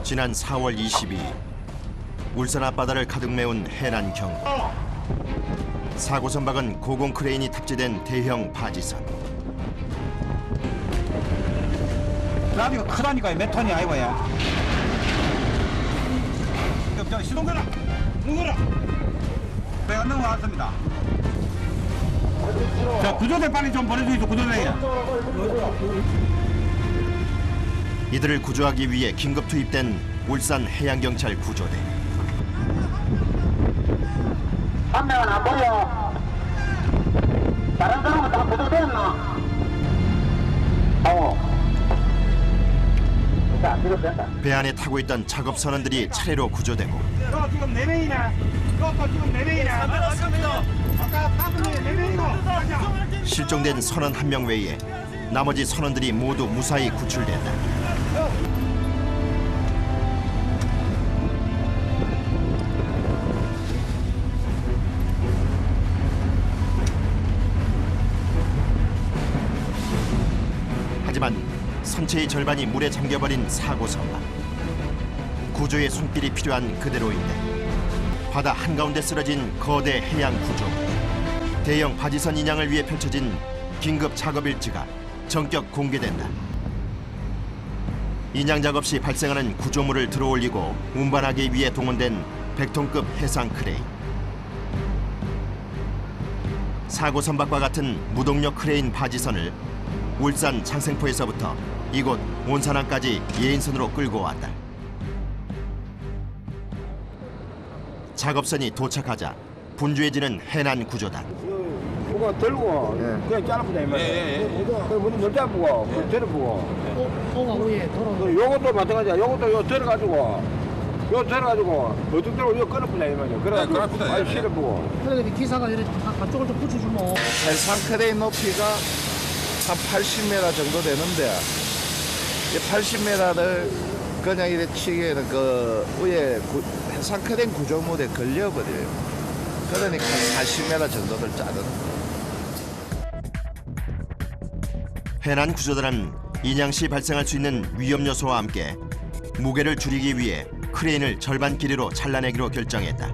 지난 4월 22일 울산 앞바다를 가득 메운 해난 경보. 사고 선박은 고공 크레인이 탑재된 대형 바지선. 라디오가 크다니까 몇 톤이 아이고야. 저 시동 걸어. 누구라? 배가 넘어왔습니다. 자, 구조대 빨리 좀 보내주세요. 구조대에. 이들을 구조하기 위해 긴급 투입된 울산 해양경찰 구조대. 한 명은 안 보여. 다른 사람은 다 구조됐나? 자, 지금 된다. 배 안에 타고 있던 작업 선원들이 차례로 구조되고 너 지금 4명이네. 너또 지금 4명이네. 맞습니다. 아까 5명이 4명이고. 실종된 선원 1명 외에 나머지 선원들이 모두 무사히 구출됐다. 하지만 선체의 절반이 물에 잠겨버린 사고 선박. 구조의 손길이 필요한 그대로인데 바다 한가운데 쓰러진 거대 해양 구조. 대형 바지선 인양을 위해 펼쳐진 긴급 작업 일지가 전격 공개된다. 인양 작업 시 발생하는 구조물을 들어올리고 운반하기 위해 동원된 100톤급 해상 크레인. 사고 선박과 같은 무동력 크레인 바지선을 울산 창생포에서부터 이곳 온산항까지 예인선으로 끌고 왔다. 작업선이 도착하자 분주해지는 해난 구조단. 그거 들고 그냥 잘라보자 이 말이야. 그 문이 못 잡고 그 들어보고. 예, 돌아. 요것도 마찬가지야. 요것도 요 들어가지고 어떻게로 요 끊어보자 이 말이야. 그래가지고 많이 실어보고. 그래, 기사가 이렇게 한쪽을 좀 붙여주면. 해상 크레인 높이가 한 80m 정도 되는데 이 80m를 그냥 이렇게 치기에는 그 위에 해상 크레인 구조물에 걸려버려요. 그러니까 40m 정도를 자르는 거예요. 해난 구조단은 인양 시 발생할 수 있는 위험 요소와 함께 무게를 줄이기 위해 크레인을 절반 길이로 잘라내기로 결정했다.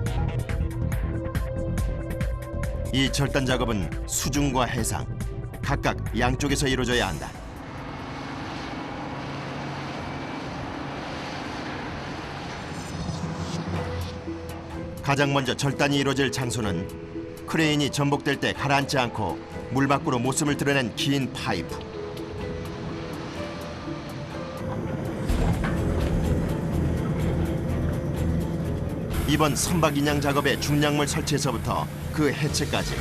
이 절단 작업은 수중과 해상 각각 양쪽에서 이루어져야 한다. 가장 먼저 절단이 이루어질 장소는 크레인이 전복될 때 가라앉지 않고 물 밖으로 모습을 드러낸 긴 파이프. 이번 선박 인양 작업의 중량물 설치에서부터 그 해체까지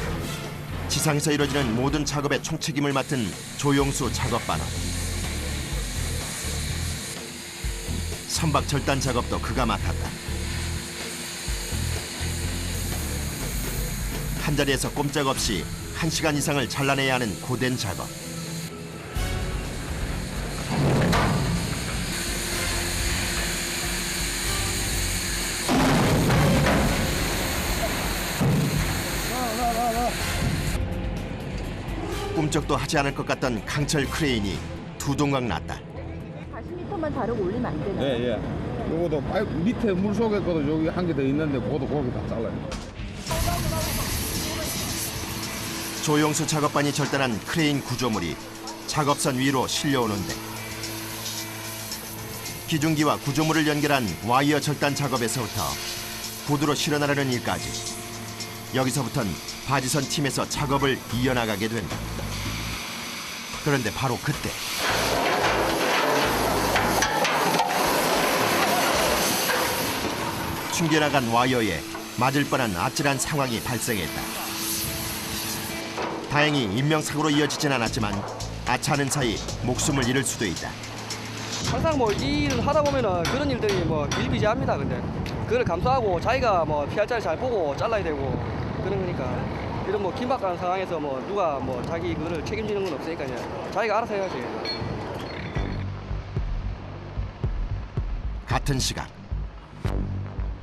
지상에서 이루어지는 모든 작업의 총책임을 맡은 조용수 작업반원. 선박 절단 작업도 그가 맡았다. 한 자리에서 꼼짝없이 1시간 이상을 잘라내야 하는 고된 작업. 꿈쩍도 하지 않을 것 같던 강철 크레인이 두 동강 났다. 40m만 다르고 올리면 안 되나요? 예. 요것도 파이프 밑에 물 속에 거도 여기 한 개 더 있는데 그것도 거기 다 잘라요. 조용수 작업반이 절단한 크레인 구조물이 작업선 위로 실려오는데 기중기와 구조물을 연결한 와이어 절단 작업에서부터 구두로 실어나르는 일까지 여기서부턴 바지선 팀에서 작업을 이어나가게 된다. 그런데 바로 그때 충겨나간 와이어에 맞을 뻔한 아찔한 상황이 발생했다. 다행히 인명사고로 이어지진 않았지만 아차하는 사이 목숨을 잃을 수도 있다. 항상 뭐 이 일을 하다 보면은 그런 일들이 뭐 일비재합니다. 근데 그걸 감수하고 자기가 뭐 피할 자리 잘 보고 잘라야 되고 그런 거니까 이런 뭐 긴박한 상황에서 뭐 누가 뭐 자기 그거를 책임지는 건 없으니까요. 자기가 알아서 해야지. 같은 시각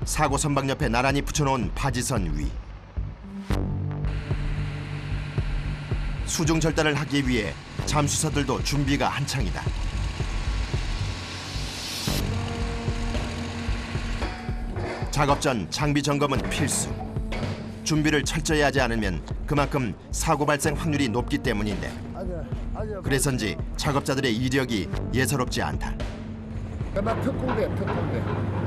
사고 선박 옆에 나란히 붙여놓은 바지선 위. 수중 절단을 하기 위해 잠수사들도 준비가 한창이다. 작업 전 장비 점검은 필수. 준비를 철저히 하지 않으면 그만큼 사고 발생 확률이 높기 때문인데 그래서인지 작업자들의 이력이 예사롭지 않다. 나 특공대.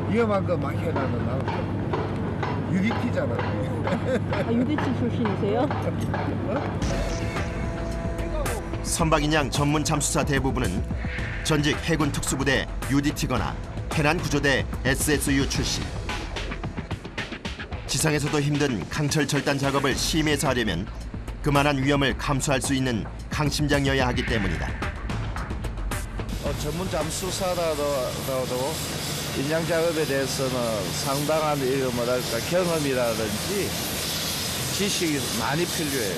위험한 거 막 해놔는 나는 UDT잖아. 아, 유대치 출신이세요? 선박인양 전문 잠수사 대부분은 전직 해군 특수부대 UDT거나 해난구조대 SSU 출신. 지상에서도 힘든 강철 절단 작업을 심해서 하려면 그만한 위험을 감수할 수 있는 강심장이어야 하기 때문이다. 전문 잠수사라도 인양 작업에 대해서는 상당한 뭐랄까 경험이라든지 지식이 많이 필요해요.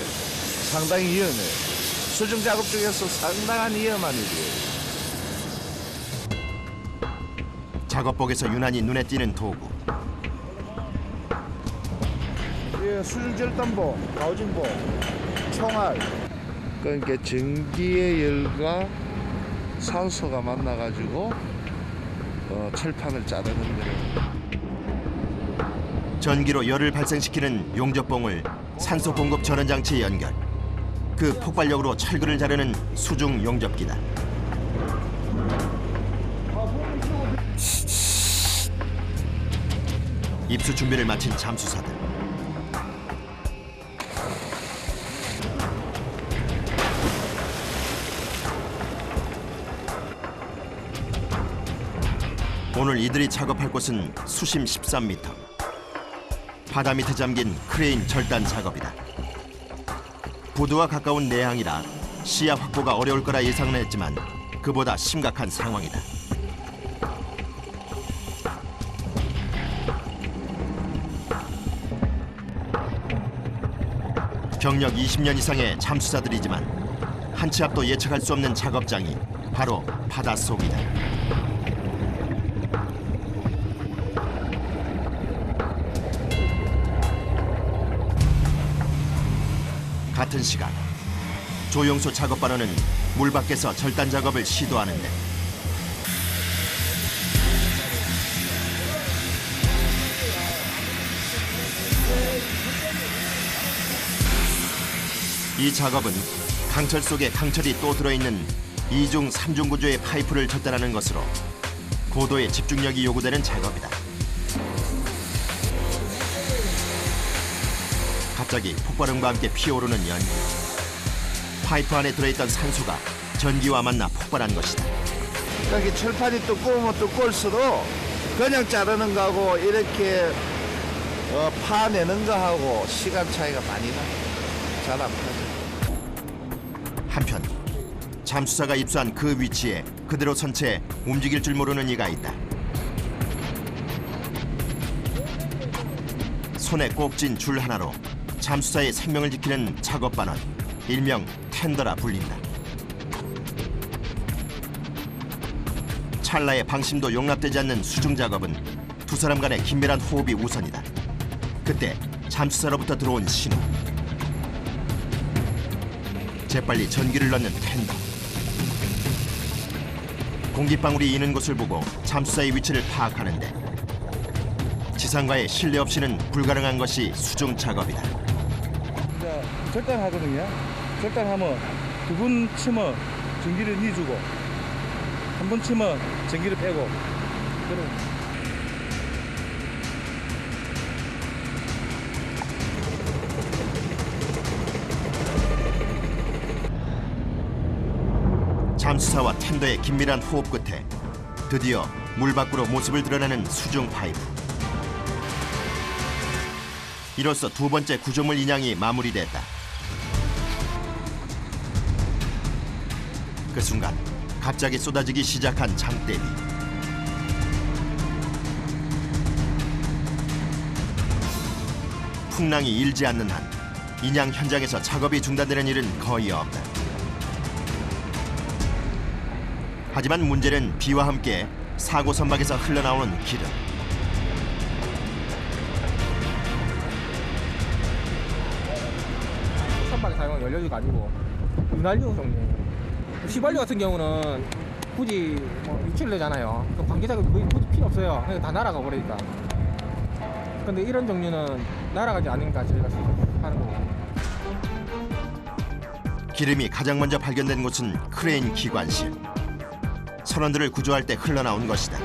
상당히 위험해요. 수중 작업 중에서 상당한 위험한 일이에요. 작업복에서 유난히 눈에 띄는 도구. 예, 수중 절단복, 가우징복, 총알. 그러니까 전기의 열과 산소가 만나가지고 철판을 자르는 거예요. 전기로 열을 발생시키는 용접봉을 산소 공급 전원 장치에 연결. 그 폭발력으로 철근을 자르는 수중 용접기다. 입수 준비를 마친 잠수사들. 오늘 이들이 작업할 곳은 수심 13m. 바다 밑에 잠긴 크레인 절단 작업이다. 부두와 가까운 내항이라 시야 확보가 어려울 거라 예상은 했지만 그보다 심각한 상황이다. 경력 20년 이상의 잠수사들이지만 한 치 앞도 예측할 수 없는 작업장이 바로 바닷속이다. 같은 시간 조용소 작업반원은 물 밖에서 절단 작업을 시도하는데 이 작업은 강철 속에 강철이 또 들어있는 2중 3중 구조의 파이프를 절단하는 것으로 고도의 집중력이 요구되는 작업이다. 갑자기 폭발음과 함께 피어오르는 연기. 파이프 안에 들어있던 산소가 전기와 만나 폭발한 것이다. 여기 철판이 두꺼우면 두꺼울수록 그냥 자르는 거하고 이렇게 파내는 거하고 시간 차이가 많이 나. 잘 안 파죠. 한편 잠수사가 입수한 그 위치에 그대로 선 채 움직일 줄 모르는 이가 있다. 손에 꼭 쥔 줄 하나로 잠수사의 생명을 지키는 작업반원, 일명 텐더라 불린다. 찰나의 방심도 용납되지 않는 수중 작업은 두 사람 간의 긴밀한 호흡이 우선이다. 그때 잠수사로부터 들어온 신호. 재빨리 전기를 넣는 텐더. 공기방울이 이는 곳을 보고 잠수사의 위치를 파악하는데 지상과의 신뢰 없이는 불가능한 것이 수중 작업이다. 절단하거든요. 절단하면 두 번 치면 전기를 뉘주고 한 번 치면 전기를 빼고 그런. 잠수사와 텐더의 긴밀한 호흡 끝에 드디어 물 밖으로 모습을 드러내는 수중 파이프. 이로써 두 번째 구조물 인양이 마무리됐다. 그 순간 갑자기 쏟아지기 시작한 장대비. 풍랑이 일지 않는 한 인양 현장에서 작업이 중단되는 일은 거의 없다. 하지만 문제는 비와 함께 사고 선박에서 흘러나오는 기름. 선박에 사용한 연료가 아니고 윤활유 종류. 휘발유 같은 경우는 굳이 뭐 유출되잖아요. 그 관계자가 거의 굳이 필요 없어요. 그냥 다 날아가 버리니까. 근데 이런 종류는 날아가지 않으니까 저희가 하는 거고. 기름이 가장 먼저 발견된 곳은 크레인 기관실. 선원들을 구조할 때 흘러나온 것이다.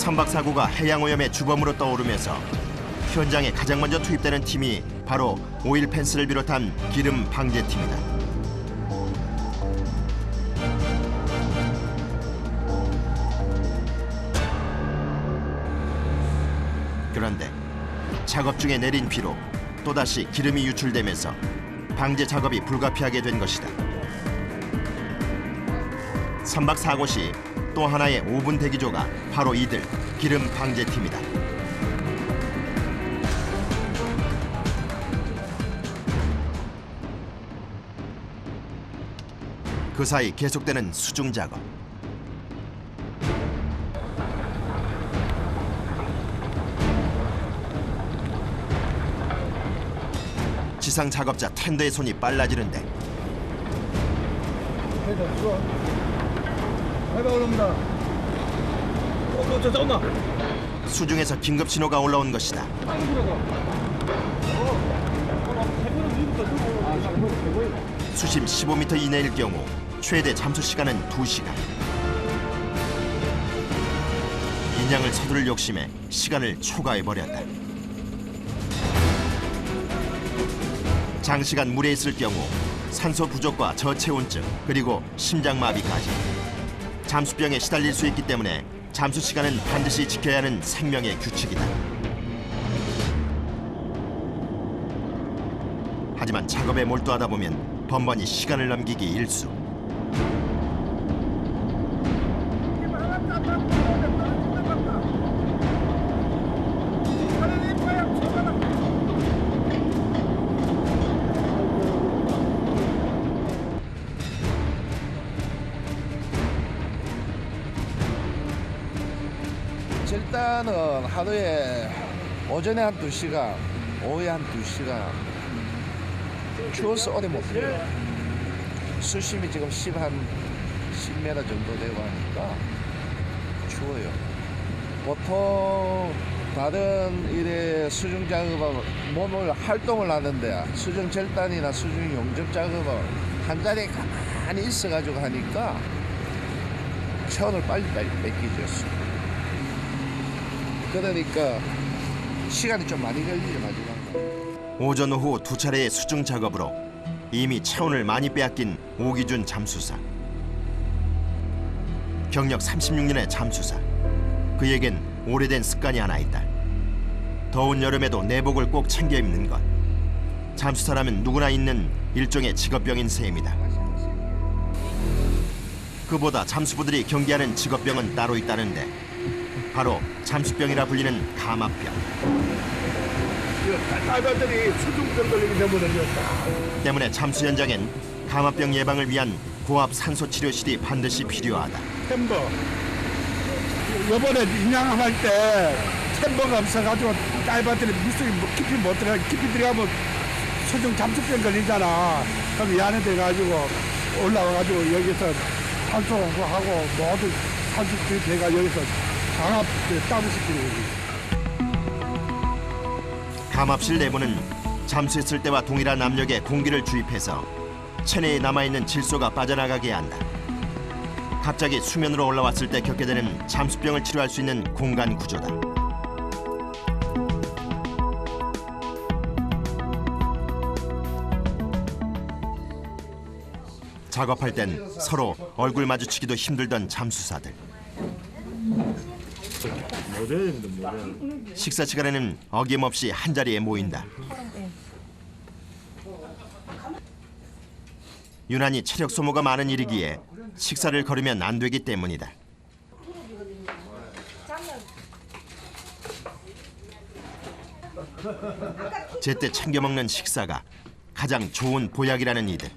선박 사고가 해양 오염의 주범으로 떠오르면서 현장에 가장 먼저 투입되는 팀이 바로 오일 펜스를 비롯한 기름 방제팀이다. 그런데 작업 중에 내린 비로 또다시 기름이 유출되면서 방제 작업이 불가피하게 된 것이다. 선박 사고 시 또 하나의 5분 대기조가 바로 이들 기름 방제팀이다. 그 사이 계속되는 수중 작업. 지상 작업자 텐더의 손이 빨라지는데 수중에서 긴급 신호가 올라온 것이다. 수심 15m 이내일 경우 최대 잠수 시간은 2시간. 인양을 서두를 욕심에 시간을 초과해버렸다. 장시간 물에 있을 경우 산소 부족과 저체온증 그리고 심장마비까지 잠수병에 시달릴 수 있기 때문에 잠수 시간은 반드시 지켜야 하는 생명의 규칙이다. 하지만 작업에 몰두하다 보면 번번이 시간을 넘기기 일쑤. 일단은 하루에 오전에 한 2시간, 오후에 한 2시간 추워서 오래 못 해요. 수심이 지금 10m 정도 되고 하니까 추워요. 보통 다른 일에 수중 작업은 몸을 활동을 하는데 수중 절단이나 수중 용접 작업은 한 자리에 가만히 있어가지고 하니까 체온을 빨리 뺏기죠. 그러니까 시간이 좀 많이 걸리죠, 마지막. 오전 오후 두 차례의 수중 작업으로 이미 체온을 많이 빼앗긴 오기준 잠수사. 경력 36년의 잠수사. 그에겐 오래된 습관이 하나 있다. 더운 여름에도 내복을 꼭 챙겨 입는 것. 잠수사라면 누구나 있는 일종의 직업병인 셈이다. 그보다 잠수부들이 경계하는 직업병은 따로 있다는데 바로 잠수병이라 불리는 감압병. 딸들이 수중병 걸리게 되거든요. 때문에 잠수 현장엔 감압병 예방을 위한 고압 산소 치료실이 반드시 필요하다. 챔버. 이번에 인양할 때 챔버가 없어가지고 딸들이 물속에 깊이 못 들어가. 깊이 들어가면 수중 잠수병 걸리잖아. 그럼 이 안에 들어가지고 올라와가지고 여기서 산소 공부하고 모두 산소 들어가 여기서 강압 따부시키는 거지. 감압실 내부는 잠수했을 때와 동일한 압력의 공기를 주입해서 체내에 남아있는 질소가 빠져나가게 한다. 갑자기 수면으로 올라왔을 때 겪게 되는 잠수병을 치료할 수 있는 공간 구조다. 작업할 땐 서로 얼굴 마주치기도 힘들던 잠수사들. 식사 시간에는 어김없이 한자리에 모인다. 유난히 체력 소모가 많은 일이기에 식사를 거르면 안 되기 때문이다. 제때 챙겨 먹는 식사가 가장 좋은 보약이라는 이들.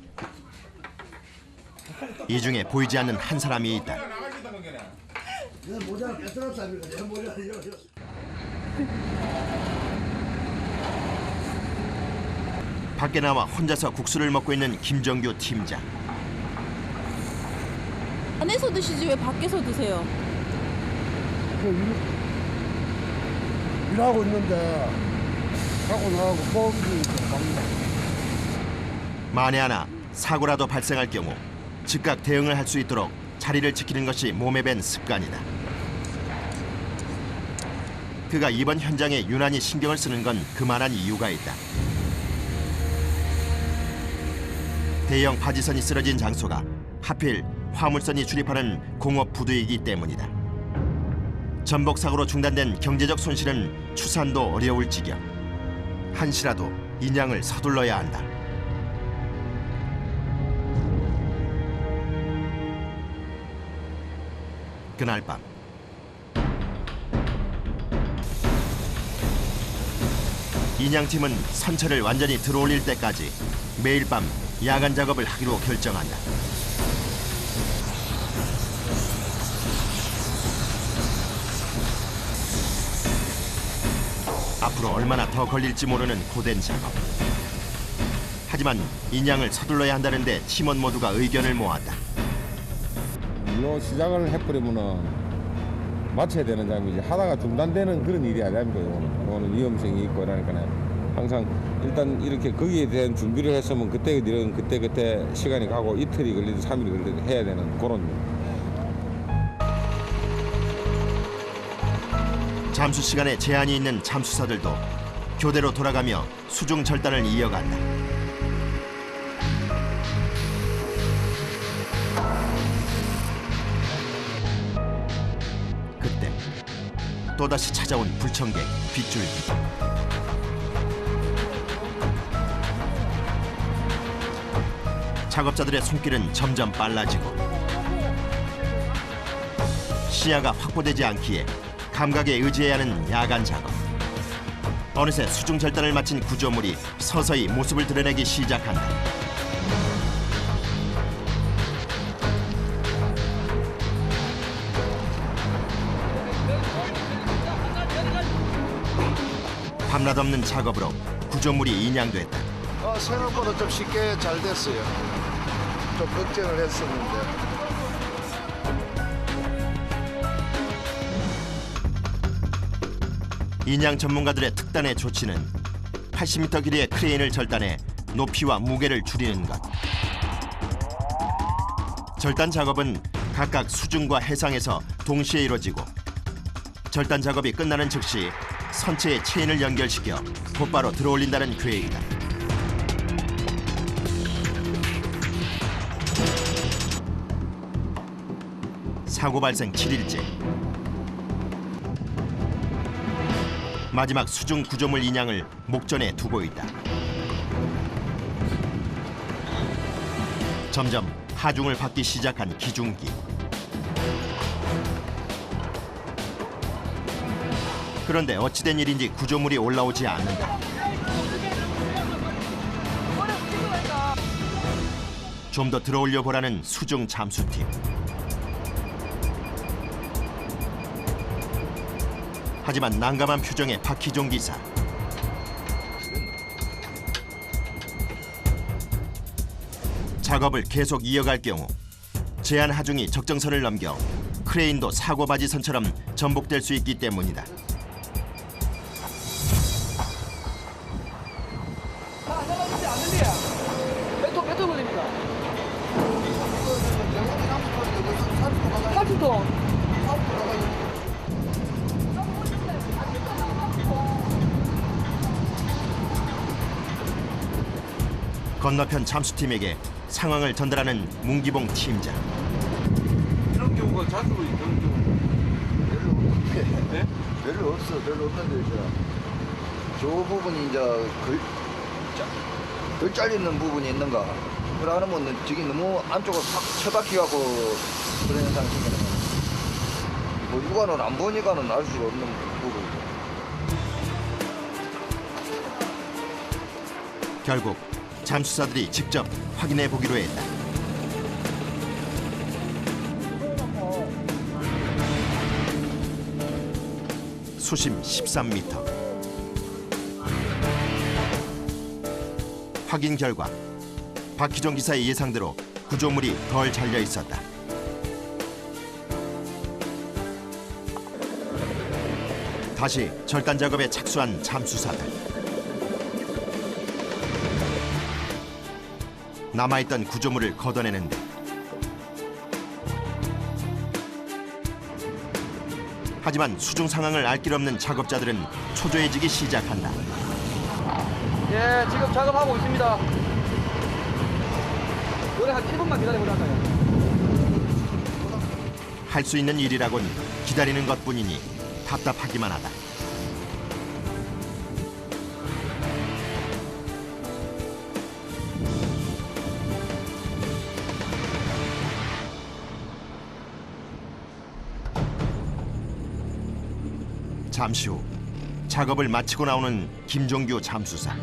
이 중에 보이지 않는 한 사람이 있다. 밖에 나와 혼자서 국수를 먹고 있는 김정규 팀장. 안에서 드시지 왜 밖에서 드세요? 일하고 있는데 사고 나고 보험이 갑니다. 만에 하나 사고라도 발생할 경우 즉각 대응을 할 수 있도록 자리를 지키는 것이 몸에 밴 습관이다. 그가 이번 현장에 유난히 신경을 쓰는 건 그만한 이유가 있다. 대형 바지선이 쓰러진 장소가 하필 화물선이 출입하는 공업 부두이기 때문이다. 전복 사고로 중단된 경제적 손실은 추산도 어려울 지경. 한시라도 인양을 서둘러야 한다. 그날 밤 인양팀은 선체를 완전히 들어올릴 때까지 매일 밤 야간 작업을 하기로 결정한다. 앞으로 얼마나 더 걸릴지 모르는 고된 작업. 하지만 인양을 서둘러야 한다는데 팀원 모두가 의견을 모았다. 요 시작을 해버리면은 맞춰야 되는 작업이지 하다가 중단되는 그런 일이 아닙니다. 이거는 위험성이 있고 그러니까는 항상 일단 이렇게 거기에 대한 준비를 했으면 그때 시간이 가고 이틀이 걸리든 3일이 걸리든 해야 되는 그런. 잠수 시간에 제한이 있는 잠수사들도 교대로 돌아가며 수중 절단을 이어간다. 그때 또다시 찾아온 불청객 빗줄기. 작업자들의 손길은 점점 빨라지고 시야가 확보되지 않기에 감각에 의지해야 하는 야간 작업. 어느새 수중 절단을 마친 구조물이 서서히 모습을 드러내기 시작한다. 밤낮 없는 작업으로 구조물이 인양됐다. 생각보다 좀 쉽게 잘 됐어요. 좀 걱정을 했었는데. 인양 전문가들의 특단의 조치는 80m 길이의 크레인을 절단해 높이와 무게를 줄이는 것. 절단 작업은 각각 수중과 해상에서 동시에 이루어지고 절단 작업이 끝나는 즉시 선체에 체인을 연결시켜 곧바로 들어올린다는 계획이다. 사고 발생 7일째. 마지막 수중 구조물 인양을 목전에 두고 있다. 점점 하중을 받기 시작한 기중기. 그런데 어찌된 일인지 구조물이 올라오지 않는다. 좀 더 들어올려 보라는 수중 잠수팀. 하지만 난감한 표정의 박희종 기사. 작업을 계속 이어갈 경우 제한 하중이 적정선을 넘겨 크레인도 사고바지선처럼 전복될 수 있기 때문이다. 몇 톤 걸립니까? 30톤. 건너편 잠수팀에게 상황을 전달하는 문기봉 팀장. 이런 경우가 자주 있는 경우. 네? 별로 없는데 저 부분이 이제 덜 잘리는 부분이 있는가. 그러면 저기 너무 안쪽으로 팍 쳐박혀갖고 그런 현상이 생기는 거예요. 뭐 육안은 안 보니까는 알 수가 없는 부분이죠. 결국 잠수사들이 직접 확인해 보기로 했다. 수심 13m. 확인 결과 박희종 기사의 예상대로 구조물이 덜 잘려 있었다. 다시 절단 작업에 착수한 잠수사들. 남아있던 구조물을 걷어내는데 하지만 수중 상황을 알 길 없는 작업자들은 초조해지기 시작한다. 예, 지금 작업하고 있습니다. 노래 한 1분만 기다려보자고요. 할 수 있는 일이라곤 기다리는 것뿐이니 답답하기만 하다. 잠시 후 작업을 마치고 나오는 김종규 잠수사.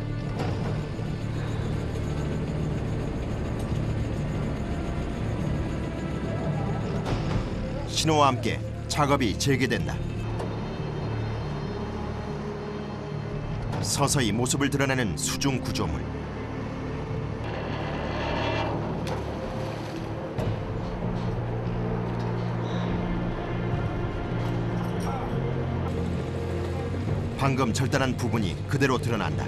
신호와 함께 작업이 재개된다. 서서히 모습을 드러내는 수중 구조물. 방금 절단한 부분이 그대로 드러난다.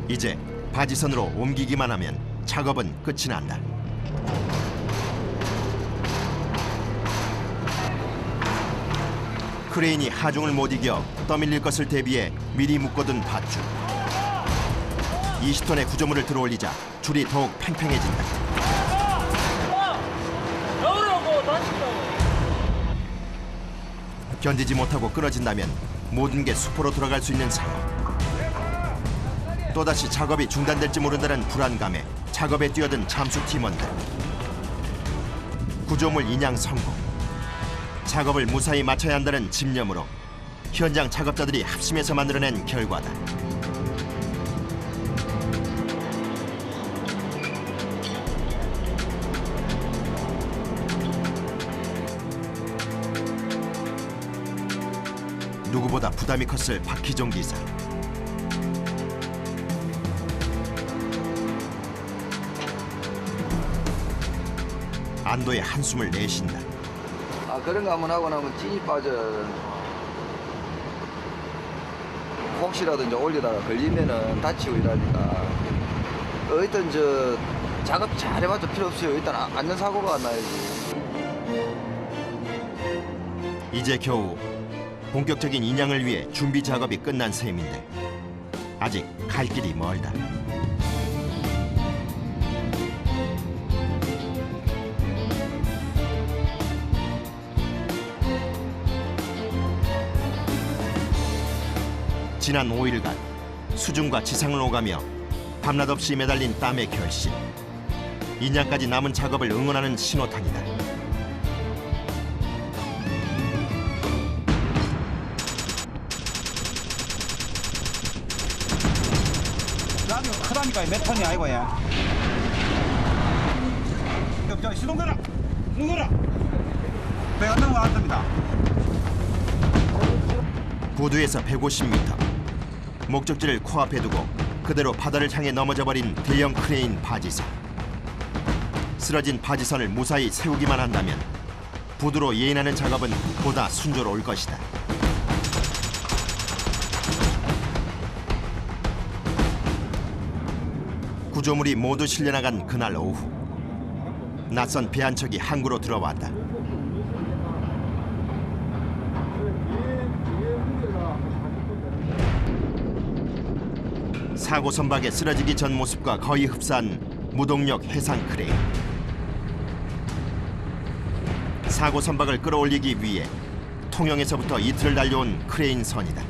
이제 바지선으로 옮기기만 하면 작업은 끝이 난다. 크레인이 하중을 못 이겨 떠밀릴 것을 대비해 미리 묶어둔 밧줄. 20톤의 구조물을 들어올리자 줄이 더욱 팽팽해진다. 견디지 못하고 끊어진다면 모든 게 수포로 들어갈 수 있는 상황. 또다시 작업이 중단될지 모른다는 불안감에 작업에 뛰어든 잠수 팀원들. 구조물 인양 성공. 작업을 무사히 마쳐야 한다는 집념으로 현장 작업자들이 합심해서 만들어낸 결과다. 누구보다 부담이 컸을 박희종 기사. 안도의 한숨을 내쉰다. 아, 그런 거 한번 하고 나면 찐이 빠져. 혹시라도 이제 올리다가 걸리면은 다치고 이러니까. 일단 저 작업 잘 해봐도 필요 없어요. 일단 안전사고가 안 나야지. 이제 겨우 본격적인 인양을 위해 준비 작업이 끝난 셈인데 아직 갈 길이 멀다. 지난 5일간 수중과 지상을 오가며 밤낮 없이 매달린 땀의 결실. 인양까지 남은 작업을 응원하는 신호탄이다. 라디오 크다니까 몇 톤이 아니고 야. 시동 걸어. 시동 걸어. 배가 넘어갔습니다. 고도에서 150m. 목적지를 코앞에 두고 그대로 바다를 향해 넘어져버린 대형 크레인 바지선. 쓰러진 바지선을 무사히 세우기만 한다면 부두로 예인하는 작업은 보다 순조로울 것이다. 구조물이 모두 실려나간 그날 오후, 낯선 배 한 척이 항구로 들어왔다. 사고 선박에 쓰러지기 전 모습과 거의 흡사한 무동력 해상 크레인. 사고 선박을 끌어올리기 위해 통영에서부터 이틀을 달려온 크레인 선이다.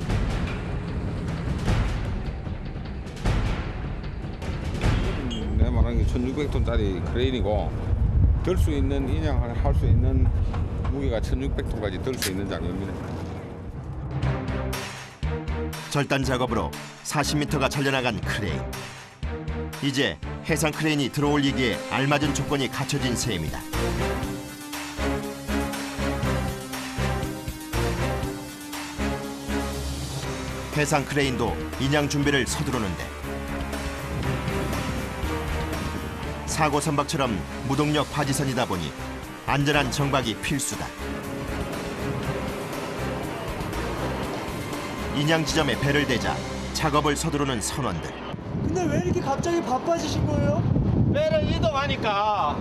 내 말하는 게 1600톤짜리 크레인이고 들 수 있는 인양을 할 수 있는 무게가 1600톤까지 들 수 있는 장비입니다. 절단 작업으로 40m가 잘려나간 크레인. 이제 해상 크레인이 들어올리기에 알맞은 조건이 갖춰진 셈이다. 해상 크레인도 인양 준비를 서두르는데 사고 선박처럼 무동력 바지선이다 보니 안전한 정박이 필수다. 인양 지점에 배를 대자 작업을 서두르는 선원들. 근데 왜 이렇게 갑자기 바빠지신 거예요? 배를 이동하니까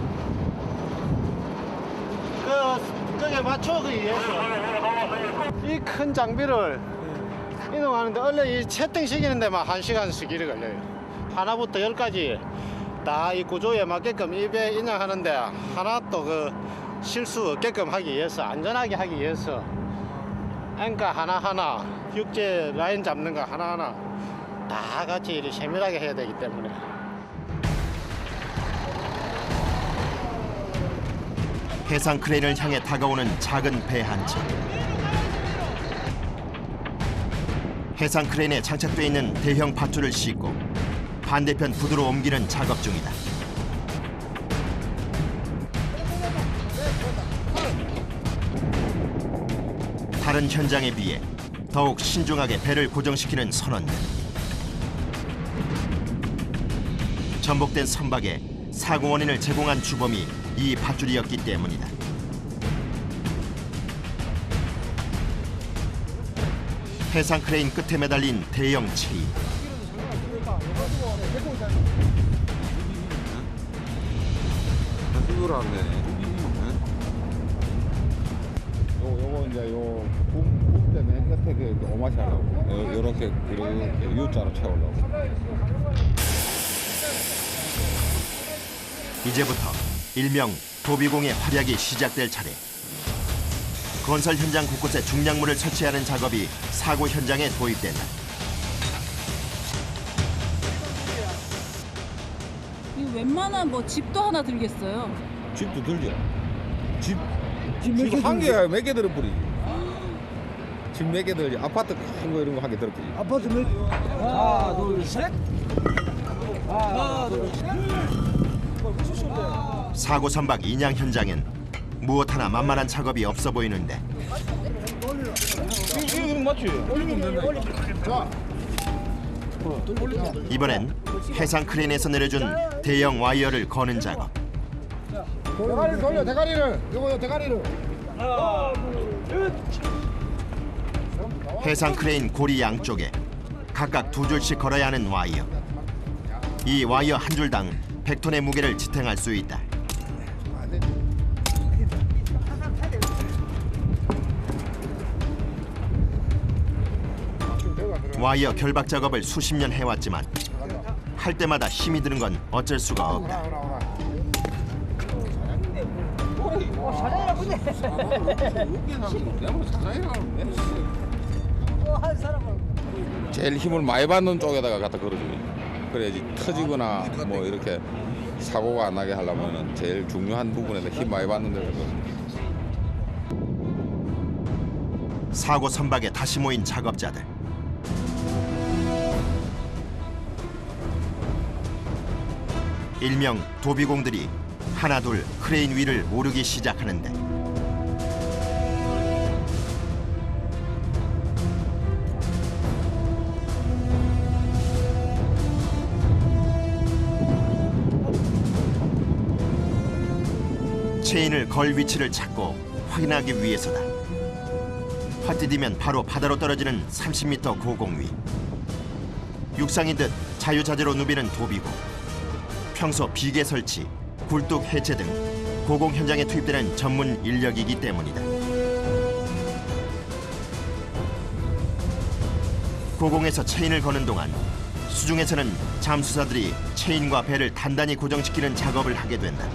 그게 맞춰 이 큰 장비를 이동하는데 얼른 이 채팅시키는 데만 1시간씩 이래 걸려요. 하나부터 10까지 다 이 구조에 맞게끔 이 배 인양하는데 하나 또 그 실수 없게끔 하기 위해서 안전하게 하기 위해서 앵커 하나하나 육제 라인 잡는 거 하나하나 다 같이 이렇게 세밀하게 해야 되기 때문에. 해상 크레인을 향해 다가오는 작은 배 한 척. 해상 크레인에 장착돼 있는 대형 밧줄을 싣고 반대편 부두로 옮기는 작업 중이다. 다른 현장에 비해 더욱 신중하게 배를 고정시키는 선원들. 전복된 선박에 사고 원인을 제공한 주범이 이 밧줄이었기 때문이다. 해상 크레인 끝에 매달린 대형 체인. 요거 이제 붐 때문에 끝에 그 오마시 하려고 요렇게 U자로 채우려고. 이제부터 일명 도비공의 활약이 시작될 차례. 건설 현장 곳곳에 중량물을 설치하는 작업이 사고 현장에 도입된다. 이 웬만한 뭐 집도 하나 들겠어요. 집도 들죠. 집 한 개가 몇 개 들어버리지. 집 몇 개 들지. 아파트 큰 거 이런 거 한 개 들어버리지. 아파트 몇? 하나, 둘, 셋. 하나, 둘, 셋. 사고 선박 인양 현장엔 무엇 하나 만만한 작업이 없어 보이는데 이거 맞지? 이번엔 해상 크레인에서 내려준 대형 와이어를 거는 작업. 대가리를 돌려, 대가리를. 요거요, 대가리를. 하나, 둘, 셋. 해상 크레인 고리 양쪽에 각각 2줄씩 걸어야 하는 와이어. 이 와이어 한 줄당 100톤의 무게를 지탱할 수 있다. 와이어 결박 작업을 수십 년 해왔지만 할 때마다 힘이 드는 건 어쩔 수가 없다. 제일 힘을 많이 받는 쪽에다가 갖다 걸어주니. 그래야지 터지거나 뭐 이렇게 사고가 안 나게 하려면 제일 중요한 부분에서 힘 많이 받는 데서 걸어주니. 사고 선박에 다시 모인 작업자들. 일명 도비공들이 하나둘 크레인 위를 오르기 시작하는데 체인을 걸 위치를 찾고 확인하기 위해서다. 헛디디면 바로 바다로 떨어지는 30m 고공 위. 육상인 듯 자유자재로 누비는 도비공. 평소 비계 설치, 굴뚝 해체 등 고공 현장에 투입되는 전문 인력이기 때문이다. 고공에서 체인을 거는 동안 수중에서는 잠수사들이 체인과 배를 단단히 고정시키는 작업을 하게 된다.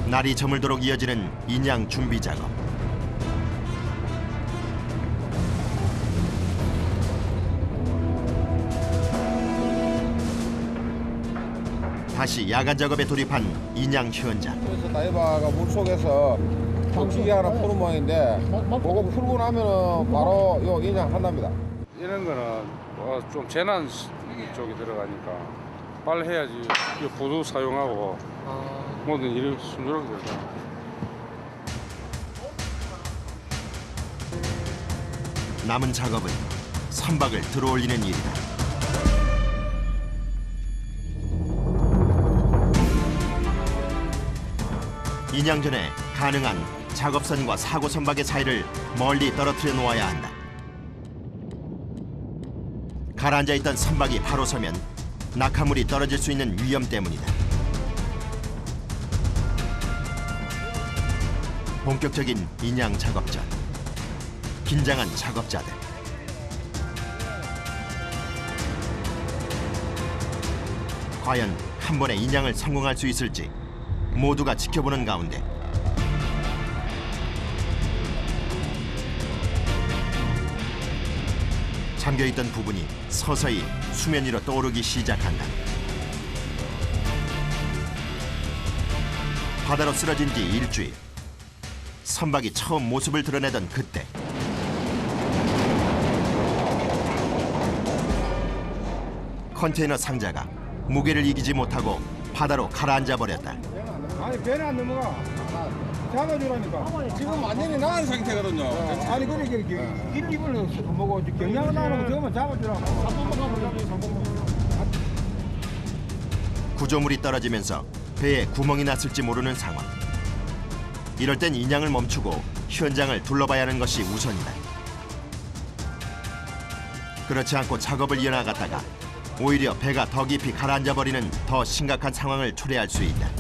날이 저물도록 이어지는 인양 준비 작업. 다시 야간 작업에 돌입한 인양 현장. 그래서 다이버가 물속에서 격식이 하나 푸는 모양인데 그거 풀고 나면은 바로 요 인양한답니다. 이런 거는 좀 재난 쪽이 들어가니까 빨리 해야지. 보도 사용하고 모든 일이 순조롭게 되죠. 남은 작업은 선박을 들어올리는 일이다. 인양 전에 가능한 작업선과 사고 선박의 사이를 멀리 떨어뜨려 놓아야 한다. 가라앉아 있던 선박이 바로 서면 낙하물이 떨어질 수 있는 위험 때문이다. 본격적인 인양 작업 전 긴장한 작업자들. 과연 한 번에 인양을 성공할 수 있을지 모두가 지켜보는 가운데 잠겨있던 부분이 서서히 수면 위로 떠오르기 시작한다. 바다로 쓰러진 지 일주일. 선박이 처음 모습을 드러내던 그때 컨테이너 상자가 무게를 이기지 못하고 바다로 가라앉아 버렸다. 아니 배는 안 넘어가. 잡아주라니까. 지금 완전히 나은 상태거든요. 아니 그러니까 입을 뭐고 경량을 나오는 거 저거만 잡아주라고. 구조물이 떨어지면서 배에 구멍이 났을지 모르는 상황. 이럴 땐 인양을 멈추고 현장을 둘러봐야 하는 것이 우선이다. 그렇지 않고 작업을 이어나갔다가 오히려 배가 더 깊이 가라앉아 버리는 더 심각한 상황을 초래할 수 있다.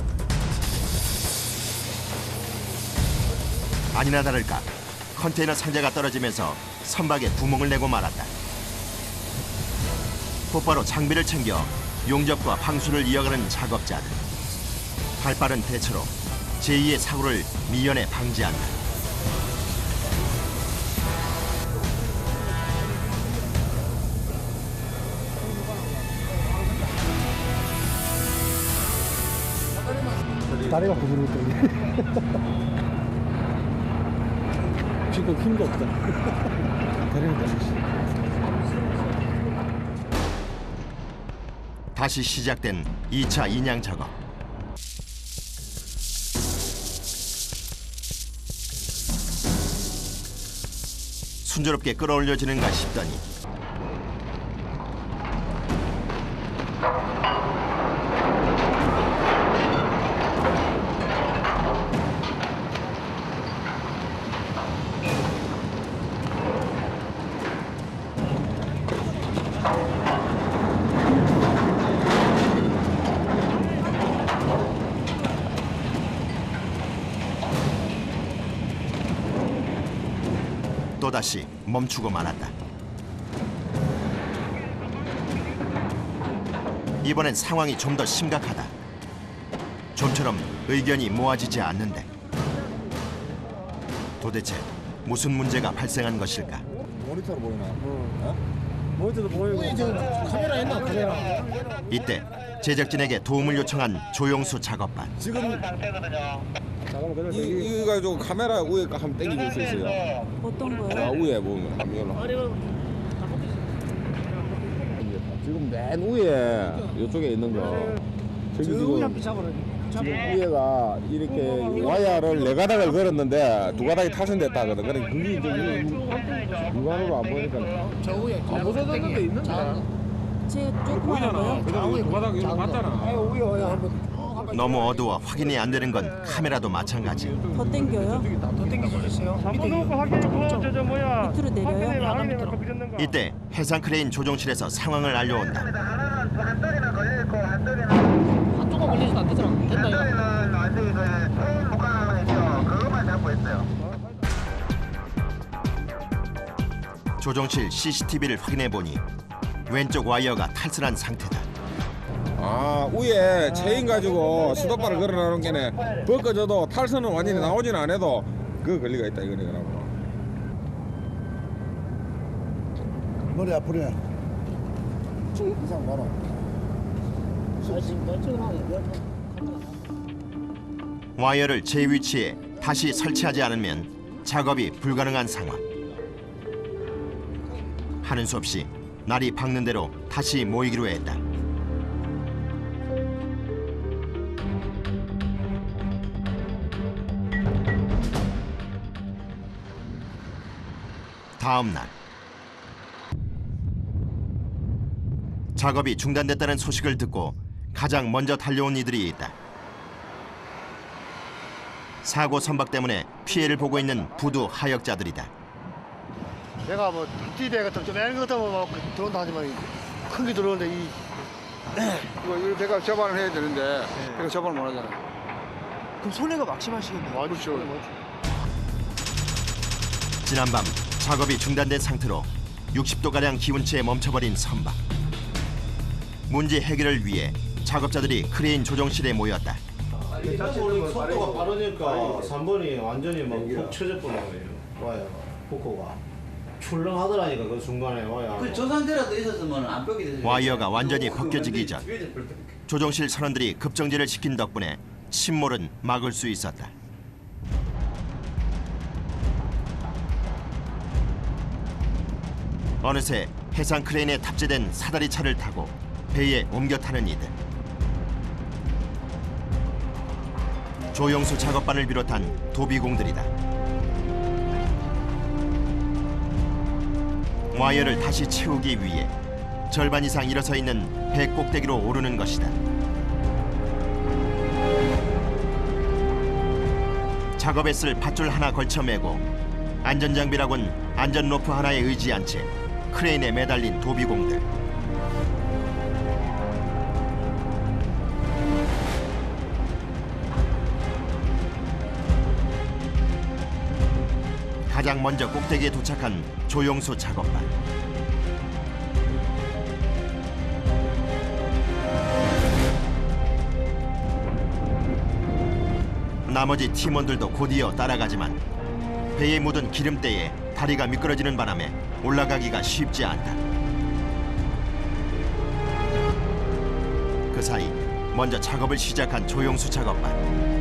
아니나 다를까 컨테이너 상자가 떨어지면서 선박에 구멍을 내고 말았다. 곧바로 장비를 챙겨 용접과 방수를 이어가는 작업자들. 발빠른 대처로 제2의 사고를 미연에 방지한다. 다리가 부드럽더니 지금 힘도 없다. 다리가 부드럽다. 다시 시작된 2차 인양 작업. 순조롭게 끌어올려지는가 싶더니 또다시 멈추고 말았다. 이번엔 상황이 좀 더 심각하다. 좀처럼 의견이 모아지지 않는데 도대체 무슨 문제가 발생한 것일까? 모니터로 보이나? 모니터도 보이고. 카메라 있나? 카메라. 이때 제작진에게 도움을 요청한 조용수 작업반. 지금 이거 가지고 카메라 위에 거 한번 당겨줄 수 있어요? 어떤 거요? 아 위에 보면 이걸로. 지금 맨 위에 이쪽에 있는 거. 저기 지금 위에가 이렇게 와이어를 4가닥을 걸었는데 2가닥이 타선됐다 하거든. 그래 그게 이제 육안으로 안 보니까. 저 위에 안 부서졌는 데 있는데. 제 조그만한 거요? 그다음 2가닥 이거 맞잖아. 위에 한번. 너무 어두워 확인이 안 되는 건 카메라도 마찬가지. 더 땡겨요? 더 당겨주세요. 밑으로 내려요? 이때 해상 크레인 조종실에서 상황을 알려온다. 한쪽만 걸리지도 안 되잖아. 됐나 이거? 조종실 CCTV를 확인해 보니 왼쪽 와이어가 탈선한 상태다. 아 위에 체인 가지고 스톱바를 걸어놓은 게네 벗겨져도 탈선은 완전히 나오지는 않아도 그 권리가 있다 이거네. 머리 아프네. 이상 봐라. 와이어를 제 위치에 다시 설치하지 않으면 작업이 불가능한 상황. 하는 수 없이 날이 밝는 대로 다시 모이기로 했다. 다음 날 작업이 중단됐다는 소식을 듣고 가장 먼저 달려온 이들이 있다. 사고 선박 때문에 피해를 보고 있는 부두 하역자들이다. 내가 뭐 띠대 같은 좀 애는 것 같으면 막 들어온다 하지만 큰 게 들어오는데 이거 배가 접안을 해야 되는데 배가 접안을 못 하잖아요. 그럼 손해가 막심하시겠네요. 그렇죠. 지난밤 작업이 중단된 상태로 60도가량 기온치에 멈춰버린 선박. 문제 해결을 위해 작업자들이 크레인 조종실에 모였다. 속도가 빠르니까 3번이 완전히 막푹 쳐져버린 거예요. 와요, 포코가. 출렁하더라니까 그 순간에 와요. 그 조산대라도 있었으면 안 뼈게 되죠. 와이어가 완전히 벗겨지기 전 조종실 선원들이 급정지를 시킨 덕분에 침몰은 막을 수 있었다. 어느새 해상 크레인에 탑재된 사다리 차를 타고 배에 옮겨 타는 이들. 조영수 작업반을 비롯한 도비공들이다. 와이어를 다시 채우기 위해 절반 이상 일어서 있는 배 꼭대기로 오르는 것이다. 작업에 쓸 밧줄 하나 걸쳐 매고 안전장비라곤 안전로프 하나에 의지한 채 크레인에 매달린 도비공들. 가장 먼저 꼭대기에 도착한 조영수 작업반. 나머지 팀원들도 곧이어 따라가지만 배에 묻은 기름때에 다리가 미끄러지는 바람에 올라가기가 쉽지 않다. 그 사이 먼저 작업을 시작한 조영수 작업반.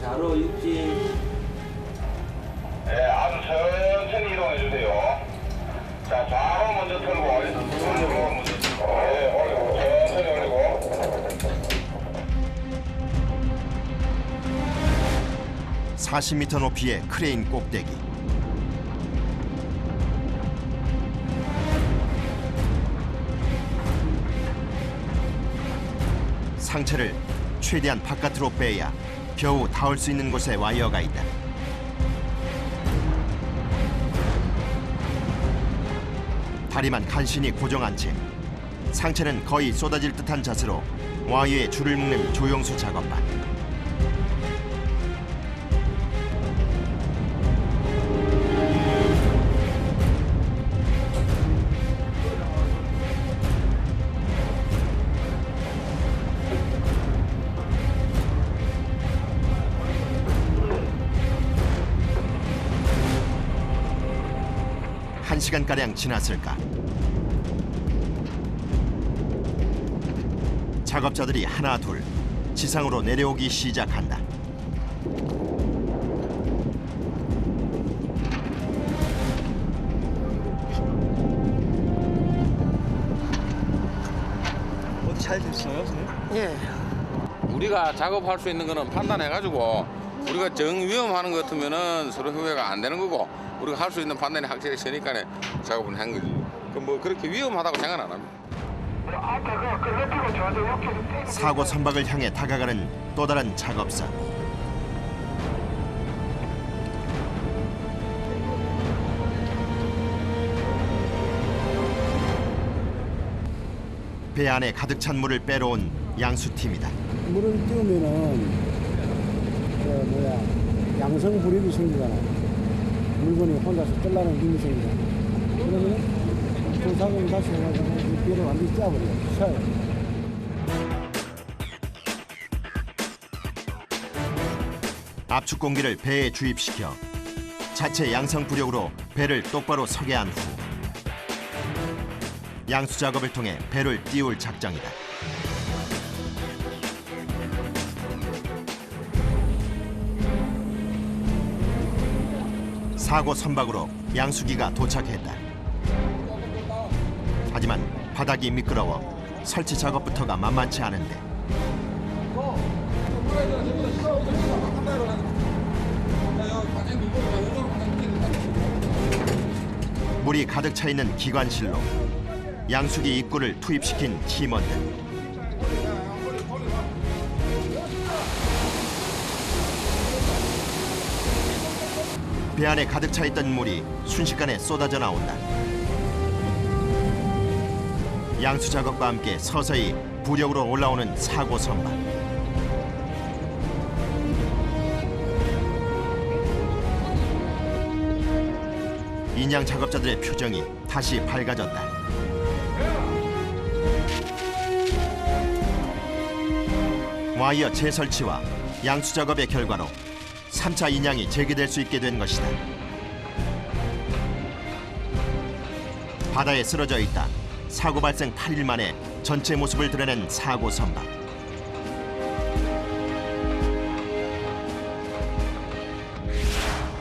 좌로 육지. 네, 아주 천천히 이동해 주세요. 자, 좌로 먼저 털고, 우측으로 먼저 털고, 네, 올리고, 천천히 올리고. 40m 높이의 크레인 꼭대기. 상체를 최대한 바깥으로 빼야 겨우 닿을 수 있는 곳에 와이어가 있다. 다리만 간신히 고정한 채 상체는 거의 쏟아질 듯한 자세로 와이어에 줄을 묶는 조영수 작업반. 한 시간가량 지났을까. 작업자들이 하나 둘 지상으로 내려오기 시작한다. 어디 잘 됐어요, 선생님? 예. 우리가 작업할 수 있는 거는 판단해가지고 우리가 정 위험하는 것 같으면은 서로 협의가 안 되는 거고 우리가 할 수 있는 판단이 확실히 서니까 작업은 한 거지. 뭐 그렇게 위험하다고 생각 안 합니다. 사고 선박을 향해 다가가는 또 다른 작업선. 배 안에 가득 찬 물을 빼러온 양수팀이다. 물을 띄우면은 양성 불입이 생기잖아. 물건이 혼자서 뜰라는 힘이 생기잖아. 그러면 조사금 다시 해가지고 배를 완전히 짜버려. 셔요. 압축 공기를 배에 주입시켜 자체 양성 부력으로 배를 똑바로 서게 한 후 양수 작업을 통해 배를 띄울 작정이다. 사고 선박으로 양수기가 도착했다. 하지만 바닥이 미끄러워 설치 작업부터가 만만치 않은데 물이 가득 차 있는 기관실로 양수기 입구를 투입시킨 팀원들. 배 안에 가득 차 있던 물이 순식간에 쏟아져 나온다. 양수 작업과 함께 서서히 부력으로 올라오는 사고 선박. 인양 작업자들의 표정이 다시 밝아졌다. 와이어 재설치와 양수 작업의 결과로 3차 인양이 재개될 수 있게 된 것이다. 바다에 쓰러져 있다 사고 발생 8일 만에 전체 모습을 드러낸 사고 선박.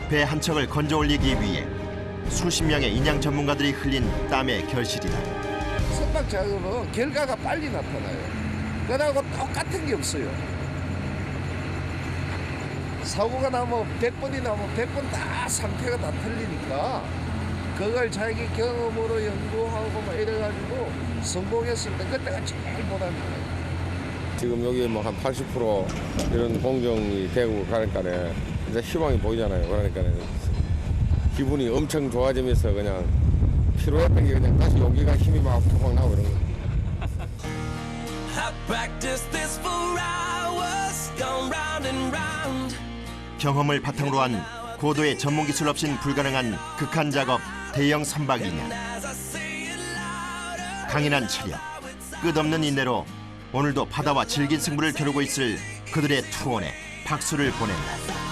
배 한 척을 건져 올리기 위해 수십 명의 인양 전문가들이 흘린 땀의 결실이다. 선박 작업은 결과가 빨리 나타나요. 그거하고 똑같은 게 없어요. 사고가 나면 100번이 나면 100번 다 상태가 다 틀리니까 그걸 자기 경험으로 연구하고 막 이래가지고 성공했을 때 그때가 제일 보답니다. 지금 여기 뭐 한 80% 이런 공정이 되고 그러니까네 이제 희망이 보이잖아요. 그러니까 기분이 엄청 좋아지면서 그냥 피로했던 게 그냥 다시 용기가 힘이 막 팍팍 나고 이런 거. 경험을 바탕으로 한 고도의 전문 기술 없인 불가능한 극한 작업 대형 선박 인양. 강인한 체력, 끝없는 인내로 오늘도 바다와 질긴 승부를 겨루고 있을 그들의 투혼에 박수를 보낸다.